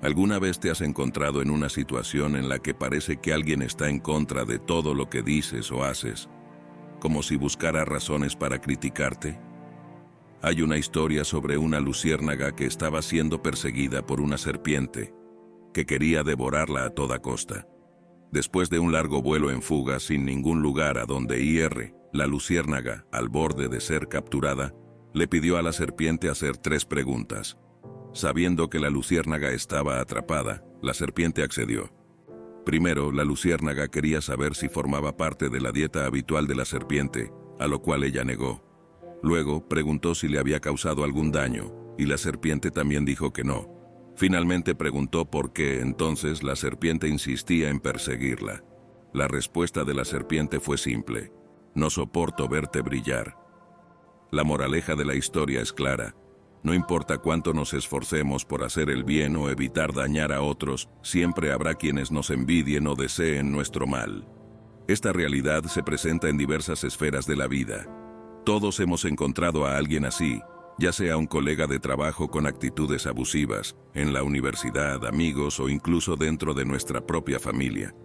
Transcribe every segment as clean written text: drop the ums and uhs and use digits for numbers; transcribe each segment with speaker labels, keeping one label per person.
Speaker 1: ¿Alguna vez te has encontrado en una situación en la que parece que alguien está en contra de todo lo que dices o haces, como si buscara razones para criticarte? Hay una historia sobre una luciérnaga que estaba siendo perseguida por una serpiente, que quería devorarla a toda costa. Después de un largo vuelo en fuga sin ningún lugar a donde ir, la luciérnaga, al borde de ser capturada, le pidió a la serpiente hacer 3 preguntas. Sabiendo que la luciérnaga estaba atrapada, la serpiente accedió. Primero, la luciérnaga quería saber si formaba parte de la dieta habitual de la serpiente, a lo cual ella negó. Luego, preguntó si le había causado algún daño, y la serpiente también dijo que no. Finalmente preguntó por qué entonces la serpiente insistía en perseguirla. La respuesta de la serpiente fue simple: no soporto verte brillar. La moraleja de la historia es clara. No importa cuánto nos esforcemos por hacer el bien o evitar dañar a otros, siempre habrá quienes nos envidien o deseen nuestro mal. Esta realidad se presenta en diversas esferas de la vida. Todos hemos encontrado a alguien así, ya sea un colega de trabajo con actitudes abusivas, en la universidad, amigos o incluso dentro de nuestra propia familia.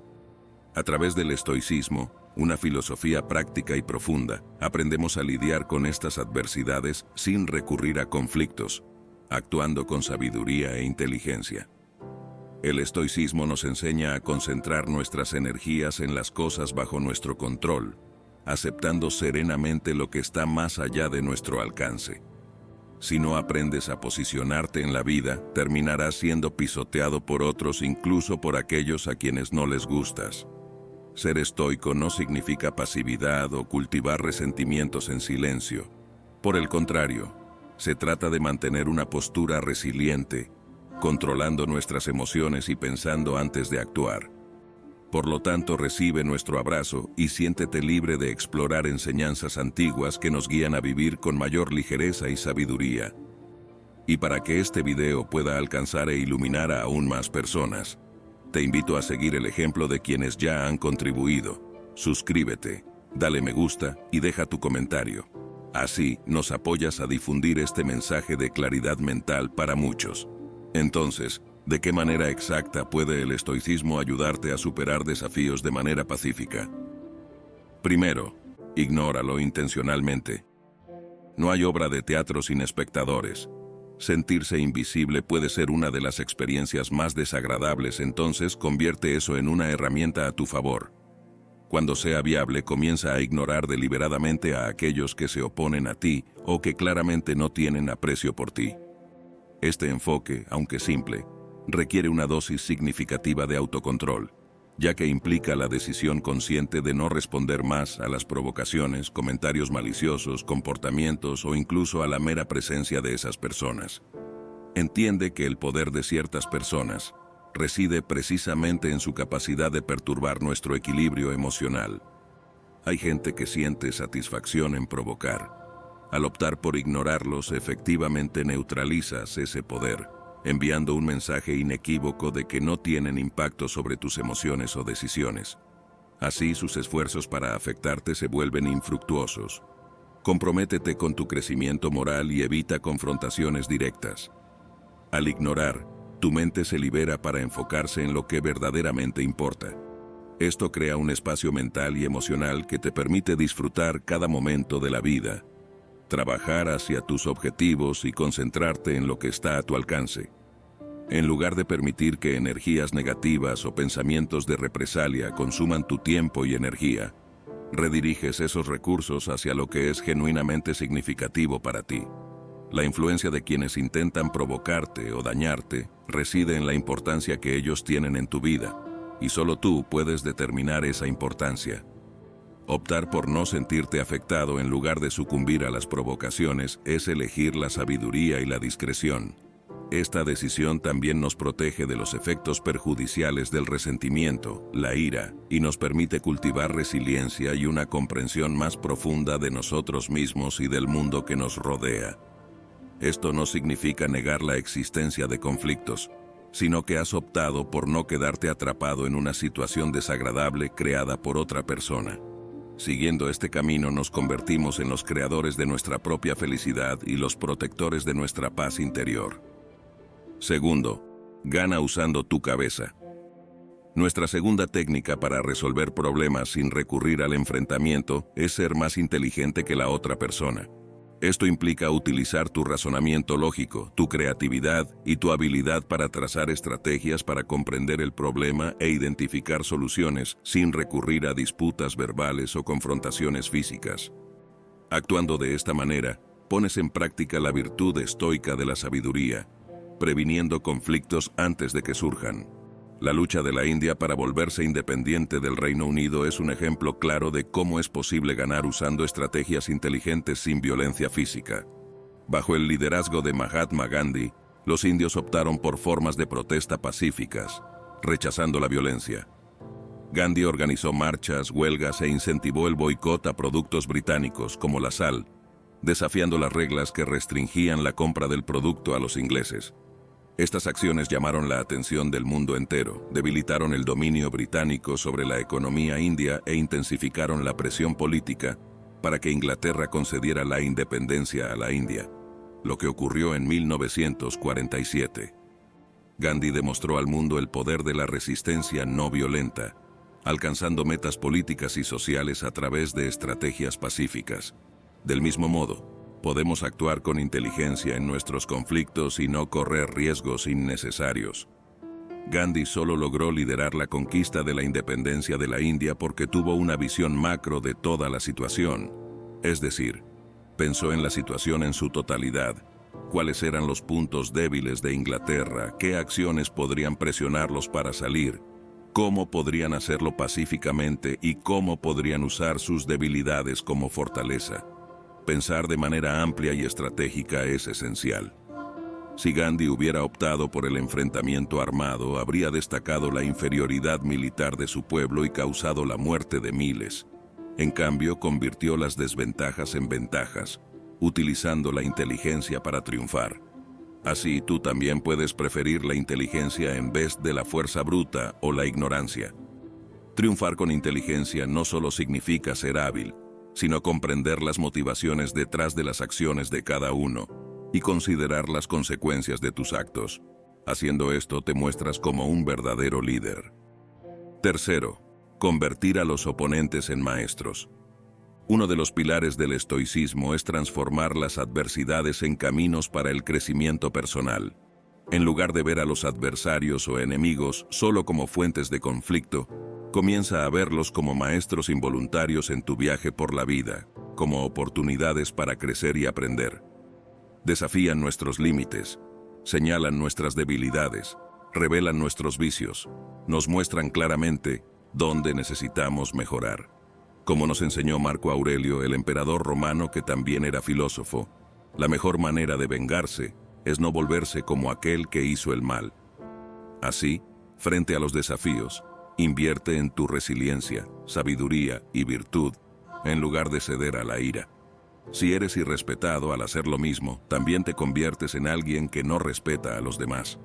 Speaker 1: A través del estoicismo, una filosofía práctica y profunda, aprendemos a lidiar con estas adversidades sin recurrir a conflictos, actuando con sabiduría e inteligencia. El estoicismo nos enseña a concentrar nuestras energías en las cosas bajo nuestro control, aceptando serenamente lo que está más allá de nuestro alcance. Si no aprendes a posicionarte en la vida, terminarás siendo pisoteado por otros, incluso por aquellos a quienes no les gustas. Ser estoico no significa pasividad o cultivar resentimientos en silencio. Por el contrario, se trata de mantener una postura resiliente, controlando nuestras emociones y pensando antes de actuar. Por lo tanto, recibe nuestro abrazo y siéntete libre de explorar enseñanzas antiguas que nos guían a vivir con mayor ligereza y sabiduría. Y para que este video pueda alcanzar e iluminar a aún más personas, te invito a seguir el ejemplo de quienes ya han contribuido. Suscríbete, dale me gusta y deja tu comentario. Así nos apoyas a difundir este mensaje de claridad mental para muchos. Entonces, ¿de qué manera exacta puede el estoicismo ayudarte a superar desafíos de manera pacífica? Primero, ignóralo intencionalmente. No hay obra de teatro sin espectadores. Sentirse invisible puede ser una de las experiencias más desagradables, entonces convierte eso en una herramienta a tu favor. Cuando sea viable, comienza a ignorar deliberadamente a aquellos que se oponen a ti o que claramente no tienen aprecio por ti. Este enfoque, aunque simple, requiere una dosis significativa de autocontrol, ya que implica la decisión consciente de no responder más a las provocaciones, comentarios maliciosos, comportamientos o incluso a la mera presencia de esas personas. Entiende que el poder de ciertas personas reside precisamente en su capacidad de perturbar nuestro equilibrio emocional. Hay gente que siente satisfacción en provocar. Al optar por ignorarlos, efectivamente neutralizas ese poder, enviando un mensaje inequívoco de que no tienen impacto sobre tus emociones o decisiones. Así, sus esfuerzos para afectarte se vuelven infructuosos. Comprométete con tu crecimiento moral y evita confrontaciones directas. Al ignorar, tu mente se libera para enfocarse en lo que verdaderamente importa. Esto crea un espacio mental y emocional que te permite disfrutar cada momento de la vida, trabajar hacia tus objetivos y concentrarte en lo que está a tu alcance. En lugar de permitir que energías negativas o pensamientos de represalia consuman tu tiempo y energía, rediriges esos recursos hacia lo que es genuinamente significativo para ti. La influencia de quienes intentan provocarte o dañarte reside en la importancia que ellos tienen en tu vida, y solo tú puedes determinar esa importancia. Optar por no sentirte afectado en lugar de sucumbir a las provocaciones es elegir la sabiduría y la discreción. Esta decisión también nos protege de los efectos perjudiciales del resentimiento, la ira, y nos permite cultivar resiliencia y una comprensión más profunda de nosotros mismos y del mundo que nos rodea. Esto no significa negar la existencia de conflictos, sino que has optado por no quedarte atrapado en una situación desagradable creada por otra persona. Siguiendo este camino nos convertimos en los creadores de nuestra propia felicidad y los protectores de nuestra paz interior. Segundo, Gana usando tu cabeza. Nuestra segunda técnica para resolver problemas sin recurrir al enfrentamiento es ser más inteligente que la otra persona. Esto implica utilizar tu razonamiento lógico, tu creatividad y tu habilidad para trazar estrategias para comprender el problema e identificar soluciones sin recurrir a disputas verbales o confrontaciones físicas. Actuando de esta manera, pones en práctica la virtud estoica de la sabiduría, previniendo conflictos antes de que surjan. La lucha de la India para volverse independiente del Reino Unido es un ejemplo claro de cómo es posible ganar usando estrategias inteligentes sin violencia física. Bajo el liderazgo de Mahatma Gandhi, los indios optaron por formas de protesta pacíficas, rechazando la violencia. Gandhi organizó marchas, huelgas e incentivó el boicot a productos británicos como la sal, desafiando las reglas que restringían la compra del producto a los ingleses. Estas acciones llamaron la atención del mundo entero, debilitaron el dominio británico sobre la economía india e intensificaron la presión política para que Inglaterra concediera la independencia a la India, lo que ocurrió en 1947. Gandhi demostró al mundo el poder de la resistencia no violenta, alcanzando metas políticas y sociales a través de estrategias pacíficas. Del mismo modo, podemos actuar con inteligencia en nuestros conflictos y no correr riesgos innecesarios. Gandhi solo logró liderar la conquista de la independencia de la India porque tuvo una visión macro de toda la situación. Es decir, pensó en la situación en su totalidad, cuáles eran los puntos débiles de Inglaterra, qué acciones podrían presionarlos para salir, cómo podrían hacerlo pacíficamente y cómo podrían usar sus debilidades como fortaleza. Pensar de manera amplia y estratégica es esencial. Si Gandhi hubiera optado por el enfrentamiento armado, habría destacado la inferioridad militar de su pueblo y causado la muerte de miles. En cambio, convirtió las desventajas en ventajas, utilizando la inteligencia para triunfar. Así, tú también puedes preferir la inteligencia en vez de la fuerza bruta o la ignorancia. Triunfar con inteligencia no solo significa ser hábil, sino comprender las motivaciones detrás de las acciones de cada uno y considerar las consecuencias de tus actos. Haciendo esto te muestras como un verdadero líder. Tercero, convertir a los oponentes en maestros. Uno de los pilares del estoicismo es transformar las adversidades en caminos para el crecimiento personal. En lugar de ver a los adversarios o enemigos solo como fuentes de conflicto, comienza a verlos como maestros involuntarios en tu viaje por la vida, como oportunidades para crecer y aprender. Desafían nuestros límites, señalan nuestras debilidades, revelan nuestros vicios, nos muestran claramente dónde necesitamos mejorar. Como nos enseñó Marco Aurelio, el emperador romano que también era filósofo, la mejor manera de vengarse es no volverse como aquel que hizo el mal. Así, frente a los desafíos, invierte en tu resiliencia, sabiduría y virtud, en lugar de ceder a la ira. Si eres irrespetado al hacer lo mismo, también te conviertes en alguien que no respeta a los demás.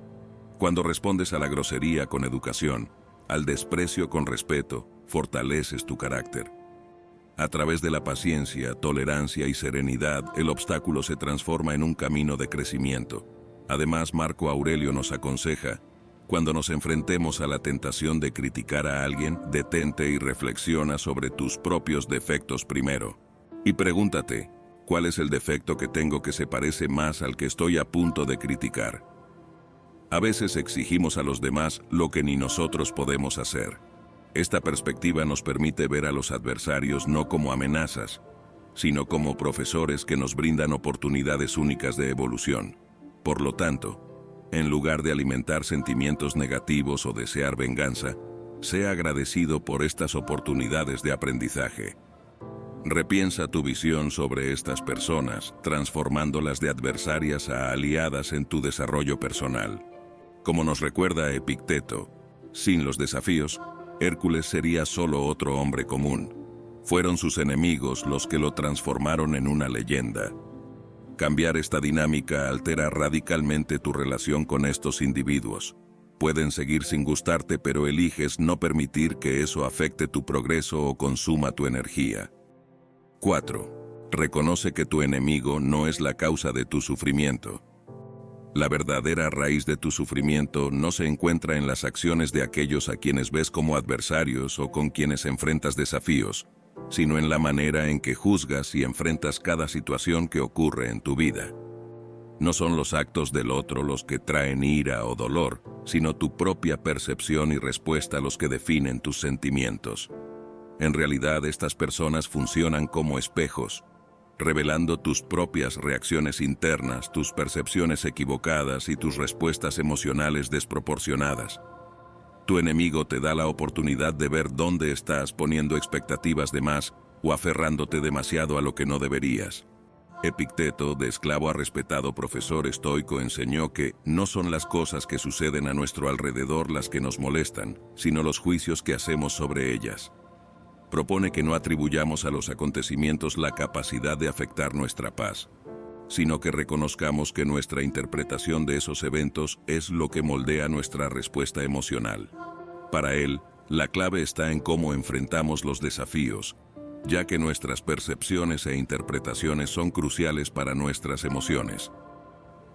Speaker 1: Cuando respondes a la grosería con educación, al desprecio con respeto, fortaleces tu carácter. A través de la paciencia, tolerancia y serenidad, el obstáculo se transforma en un camino de crecimiento. Además, Marco Aurelio nos aconseja: cuando nos enfrentemos a la tentación de criticar a alguien, detente y reflexiona sobre tus propios defectos primero. Y pregúntate, ¿cuál es el defecto que tengo que se parece más al que estoy a punto de criticar? A veces exigimos a los demás lo que ni nosotros podemos hacer. Esta perspectiva nos permite ver a los adversarios no como amenazas, sino como profesores que nos brindan oportunidades únicas de evolución. Por lo tanto, en lugar de alimentar sentimientos negativos o desear venganza, sea agradecido por estas oportunidades de aprendizaje. Repiensa tu visión sobre estas personas, transformándolas de adversarias a aliadas en tu desarrollo personal. Como nos recuerda Epicteto, sin los desafíos, Hércules sería solo otro hombre común. Fueron sus enemigos los que lo transformaron en una leyenda. Cambiar esta dinámica altera radicalmente tu relación con estos individuos. Pueden seguir sin gustarte, pero eliges no permitir que eso afecte tu progreso o consuma tu energía. 4. Reconoce que tu enemigo no es la causa de tu sufrimiento. La verdadera raíz de tu sufrimiento no se encuentra en las acciones de aquellos a quienes ves como adversarios o con quienes enfrentas desafíos, sino en la manera en que juzgas y enfrentas cada situación que ocurre en tu vida. No son los actos del otro los que traen ira o dolor, sino tu propia percepción y respuesta los que definen tus sentimientos. En realidad, estas personas funcionan como espejos, revelando tus propias reacciones internas, tus percepciones equivocadas y tus respuestas emocionales desproporcionadas. Tu enemigo te da la oportunidad de ver dónde estás poniendo expectativas de más o aferrándote demasiado a lo que no deberías. Epicteto, de esclavo a respetado profesor estoico, enseñó que no son las cosas que suceden a nuestro alrededor las que nos molestan, sino los juicios que hacemos sobre ellas. Propone que no atribuyamos a los acontecimientos la capacidad de afectar nuestra paz, sino que reconozcamos que nuestra interpretación de esos eventos es lo que moldea nuestra respuesta emocional. Para él, la clave está en cómo enfrentamos los desafíos, ya que nuestras percepciones e interpretaciones son cruciales para nuestras emociones.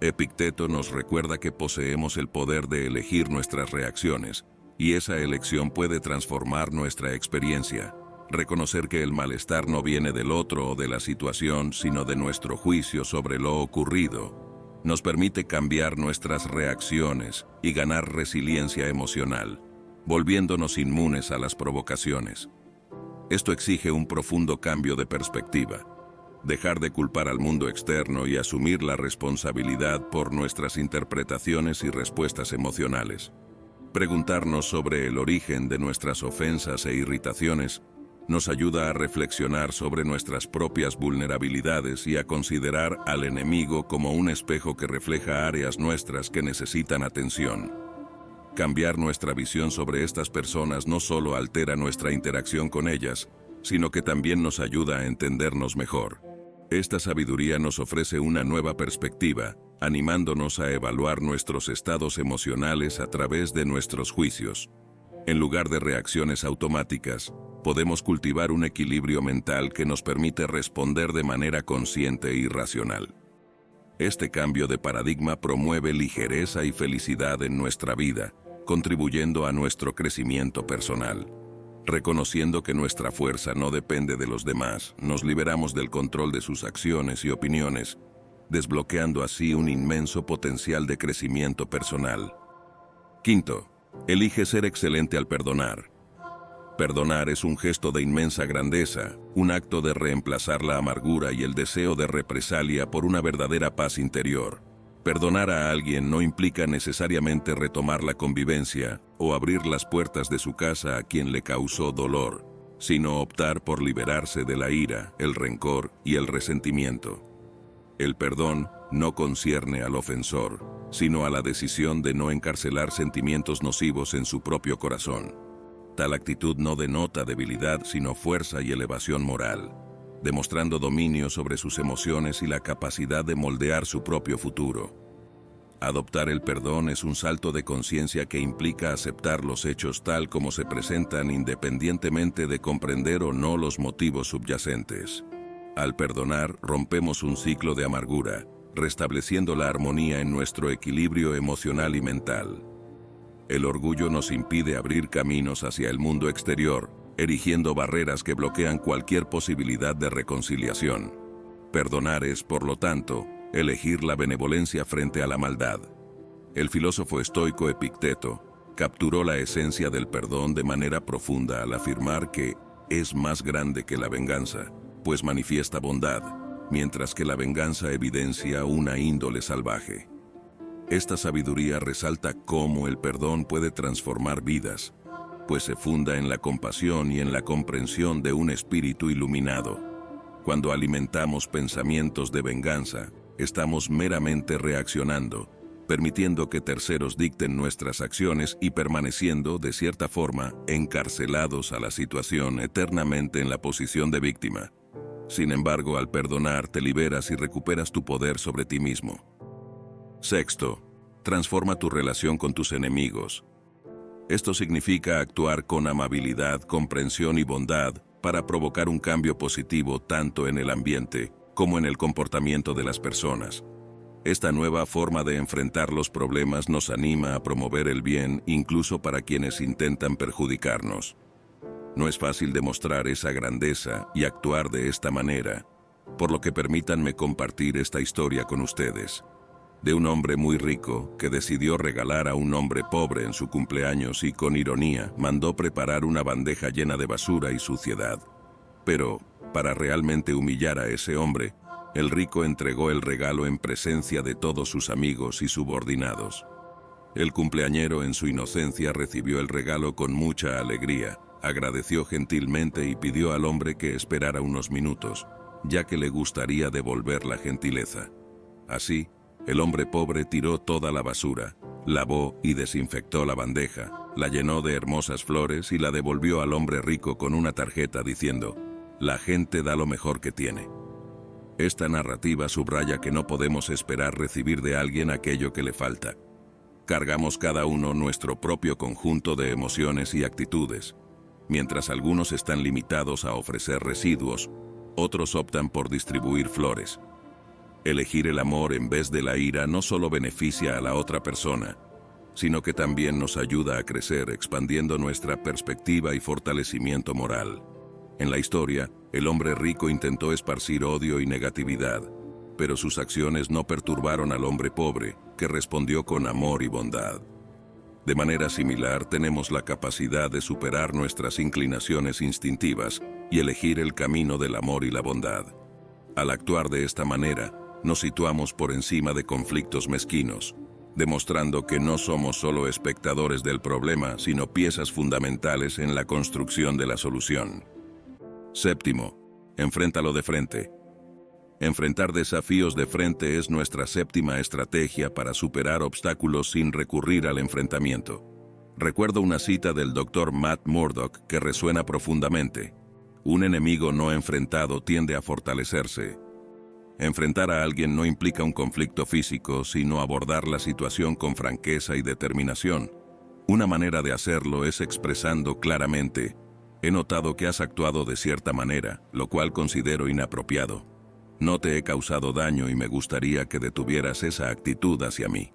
Speaker 1: Epicteto nos recuerda que poseemos el poder de elegir nuestras reacciones, y esa elección puede transformar nuestra experiencia. Reconocer que el malestar no viene del otro o de la situación, sino de nuestro juicio sobre lo ocurrido, nos permite cambiar nuestras reacciones y ganar resiliencia emocional, volviéndonos inmunes a las provocaciones. Esto exige un profundo cambio de perspectiva, dejar de culpar al mundo externo y asumir la responsabilidad por nuestras interpretaciones y respuestas emocionales. Preguntarnos sobre el origen de nuestras ofensas e irritaciones nos ayuda a reflexionar sobre nuestras propias vulnerabilidades y a considerar al enemigo como un espejo que refleja áreas nuestras que necesitan atención. Cambiar nuestra visión sobre estas personas no solo altera nuestra interacción con ellas, sino que también nos ayuda a entendernos mejor. Esta sabiduría nos ofrece una nueva perspectiva, animándonos a evaluar nuestros estados emocionales a través de nuestros juicios. En lugar de reacciones automáticas, podemos cultivar un equilibrio mental que nos permite responder de manera consciente y racional. Este cambio de paradigma promueve ligereza y felicidad en nuestra vida, contribuyendo a nuestro crecimiento personal. Reconociendo que nuestra fuerza no depende de los demás, nos liberamos del control de sus acciones y opiniones, desbloqueando así un inmenso potencial de crecimiento personal. Quinto, elige ser excelente al perdonar. Perdonar es un gesto de inmensa grandeza, un acto de reemplazar la amargura y el deseo de represalia por una verdadera paz interior. Perdonar a alguien no implica necesariamente retomar la convivencia o abrir las puertas de su casa a quien le causó dolor, sino optar por liberarse de la ira, el rencor y el resentimiento. El perdón no concierne al ofensor, sino a la decisión de no encarcelar sentimientos nocivos en su propio corazón. Tal actitud no denota debilidad, sino fuerza y elevación moral, demostrando dominio sobre sus emociones y la capacidad de moldear su propio futuro. Adoptar el perdón es un salto de conciencia que implica aceptar los hechos tal como se presentan independientemente de comprender o no los motivos subyacentes. Al perdonar, rompemos un ciclo de amargura, restableciendo la armonía en nuestro equilibrio emocional y mental. El orgullo nos impide abrir caminos hacia el mundo exterior, erigiendo barreras que bloquean cualquier posibilidad de reconciliación. Perdonar es, por lo tanto, elegir la benevolencia frente a la maldad. El filósofo estoico Epicteto capturó la esencia del perdón de manera profunda al afirmar que es más grande que la venganza, pues manifiesta bondad, mientras que la venganza evidencia una índole salvaje. Esta sabiduría resalta cómo el perdón puede transformar vidas, pues se funda en la compasión y en la comprensión de un espíritu iluminado. Cuando alimentamos pensamientos de venganza, estamos meramente reaccionando, permitiendo que terceros dicten nuestras acciones y permaneciendo, de cierta forma, encarcelados a la situación eternamente en la posición de víctima. Sin embargo, al perdonar, te liberas y recuperas tu poder sobre ti mismo. Sexto, transforma tu relación con tus enemigos. Esto significa actuar con amabilidad, comprensión y bondad para provocar un cambio positivo tanto en el ambiente como en el comportamiento de las personas. Esta nueva forma de enfrentar los problemas nos anima a promover el bien incluso para quienes intentan perjudicarnos. No es fácil demostrar esa grandeza y actuar de esta manera, por lo que permítanme compartir esta historia con ustedes. De un hombre muy rico que decidió regalar a un hombre pobre en su cumpleaños y con ironía mandó preparar una bandeja llena de basura y suciedad. Pero, para realmente humillar a ese hombre, el rico entregó el regalo en presencia de todos sus amigos y subordinados. El cumpleañero en su inocencia recibió el regalo con mucha alegría, agradeció gentilmente y pidió al hombre que esperara unos minutos, ya que le gustaría devolver la gentileza. Así, el hombre pobre tiró toda la basura, lavó y desinfectó la bandeja, la llenó de hermosas flores y la devolvió al hombre rico con una tarjeta diciendo: «La gente da lo mejor que tiene». Esta narrativa subraya que no podemos esperar recibir de alguien aquello que le falta. Cargamos cada uno nuestro propio conjunto de emociones y actitudes. Mientras algunos están limitados a ofrecer residuos, otros optan por distribuir flores. Elegir el amor en vez de la ira no solo beneficia a la otra persona, sino que también nos ayuda a crecer expandiendo nuestra perspectiva y fortalecimiento moral. En la historia, el hombre rico intentó esparcir odio y negatividad, pero sus acciones no perturbaron al hombre pobre, que respondió con amor y bondad. De manera similar, tenemos la capacidad de superar nuestras inclinaciones instintivas y elegir el camino del amor y la bondad. Al actuar de esta manera, nos situamos por encima de conflictos mezquinos, demostrando que no somos solo espectadores del problema, sino piezas fundamentales en la construcción de la solución. Séptimo, enfréntalo de frente. Enfrentar desafíos de frente es nuestra séptima estrategia para superar obstáculos sin recurrir al enfrentamiento. Recuerdo una cita del Dr. Matt Murdock que resuena profundamente: un enemigo no enfrentado tiende a fortalecerse. Enfrentar a alguien no implica un conflicto físico, sino abordar la situación con franqueza y determinación. Una manera de hacerlo es expresando claramente: «He notado que has actuado de cierta manera, lo cual considero inapropiado. No te he causado daño y me gustaría que detuvieras esa actitud hacia mí».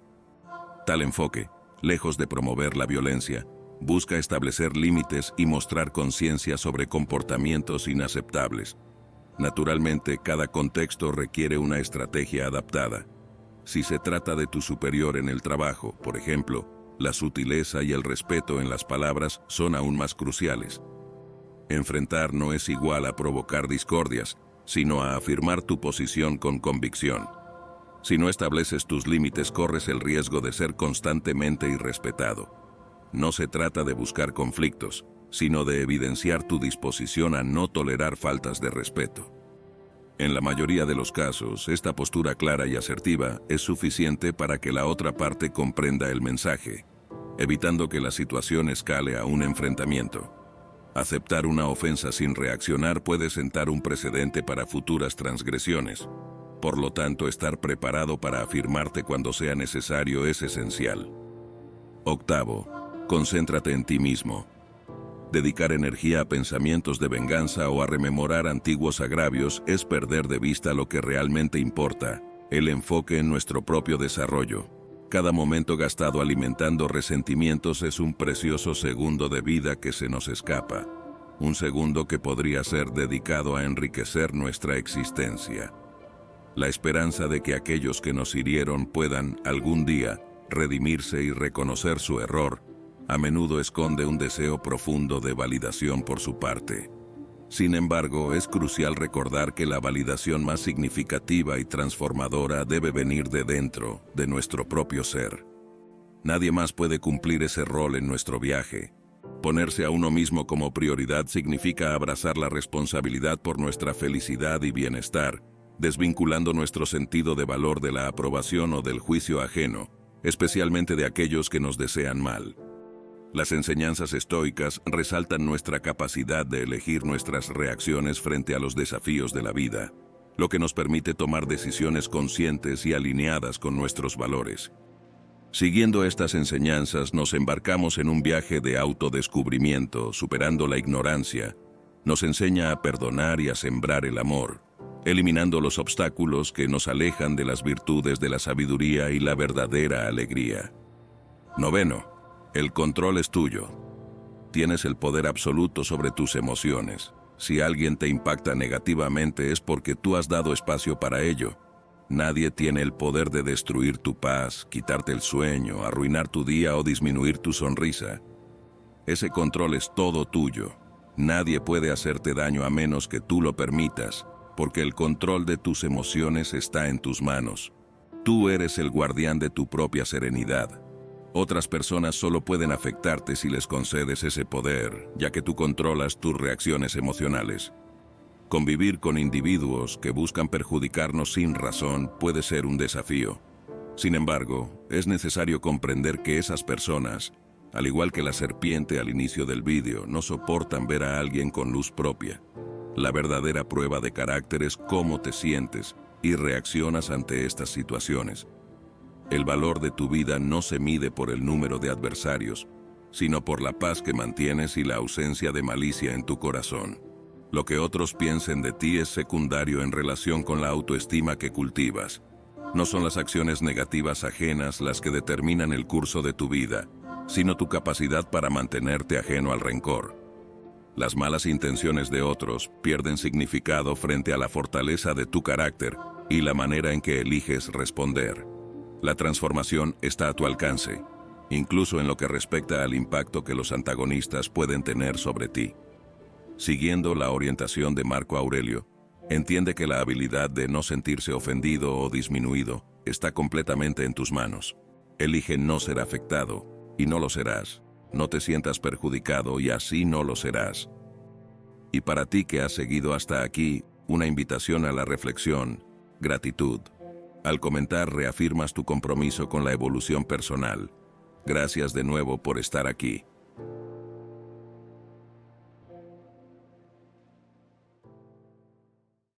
Speaker 1: Tal enfoque, lejos de promover la violencia, busca establecer límites y mostrar conciencia sobre comportamientos inaceptables. Naturalmente, cada contexto requiere una estrategia adaptada. Si se trata de tu superior en el trabajo, por ejemplo, la sutileza y el respeto en las palabras son aún más cruciales. Enfrentar no es igual a provocar discordias, sino a afirmar tu posición con convicción. Si no estableces tus límites, corres el riesgo de ser constantemente irrespetado. No se trata de buscar conflictos, sino de evidenciar tu disposición a no tolerar faltas de respeto. En la mayoría de los casos, esta postura clara y asertiva es suficiente para que la otra parte comprenda el mensaje, evitando que la situación escale a un enfrentamiento. Aceptar una ofensa sin reaccionar puede sentar un precedente para futuras transgresiones. Por lo tanto, estar preparado para afirmarte cuando sea necesario es esencial. Octavo, concéntrate en ti mismo. Dedicar energía a pensamientos de venganza o a rememorar antiguos agravios es perder de vista lo que realmente importa, el enfoque en nuestro propio desarrollo. Cada momento gastado alimentando resentimientos es un precioso segundo de vida que se nos escapa, un segundo que podría ser dedicado a enriquecer nuestra existencia. La esperanza de que aquellos que nos hirieron puedan, algún día, redimirse y reconocer su error, a menudo esconde un deseo profundo de validación por su parte. Sin embargo, es crucial recordar que la validación más significativa y transformadora debe venir de dentro, de nuestro propio ser. Nadie más puede cumplir ese rol en nuestro viaje. Ponerse a uno mismo como prioridad significa abrazar la responsabilidad por nuestra felicidad y bienestar, desvinculando nuestro sentido de valor de la aprobación o del juicio ajeno, especialmente de aquellos que nos desean mal. Las enseñanzas estoicas resaltan nuestra capacidad de elegir nuestras reacciones frente a los desafíos de la vida, lo que nos permite tomar decisiones conscientes y alineadas con nuestros valores. Siguiendo estas enseñanzas, nos embarcamos en un viaje de autodescubrimiento, superando la ignorancia. Nos enseña a perdonar y a sembrar el amor, eliminando los obstáculos que nos alejan de las virtudes de la sabiduría y la verdadera alegría. 9. El control es tuyo. Tienes el poder absoluto sobre tus emociones. Si alguien te impacta negativamente es porque tú has dado espacio para ello. Nadie tiene el poder de destruir tu paz, quitarte el sueño, arruinar tu día o disminuir tu sonrisa. Ese control es todo tuyo. Nadie puede hacerte daño a menos que tú lo permitas, porque el control de tus emociones está en tus manos. Tú eres el guardián de tu propia serenidad. Otras personas solo pueden afectarte si les concedes ese poder, ya que tú controlas tus reacciones emocionales. Convivir con individuos que buscan perjudicarnos sin razón puede ser un desafío. Sin embargo, es necesario comprender que esas personas, al igual que la serpiente al inicio del vídeo, no soportan ver a alguien con luz propia. La verdadera prueba de carácter es cómo te sientes y reaccionas ante estas situaciones. El valor de tu vida no se mide por el número de adversarios, sino por la paz que mantienes y la ausencia de malicia en tu corazón. Lo que otros piensen de ti es secundario en relación con la autoestima que cultivas. No son las acciones negativas ajenas las que determinan el curso de tu vida, sino tu capacidad para mantenerte ajeno al rencor. Las malas intenciones de otros pierden significado frente a la fortaleza de tu carácter y la manera en que eliges responder. La transformación está a tu alcance, incluso en lo que respecta al impacto que los antagonistas pueden tener sobre ti. Siguiendo la orientación de Marco Aurelio, entiende que la habilidad de no sentirse ofendido o disminuido está completamente en tus manos. Elige no ser afectado, y no lo serás. No te sientas perjudicado y así no lo serás. Y para ti que has seguido hasta aquí, una invitación a la reflexión, gratitud. Al comentar reafirmas tu compromiso con la evolución personal. Gracias de nuevo por estar aquí.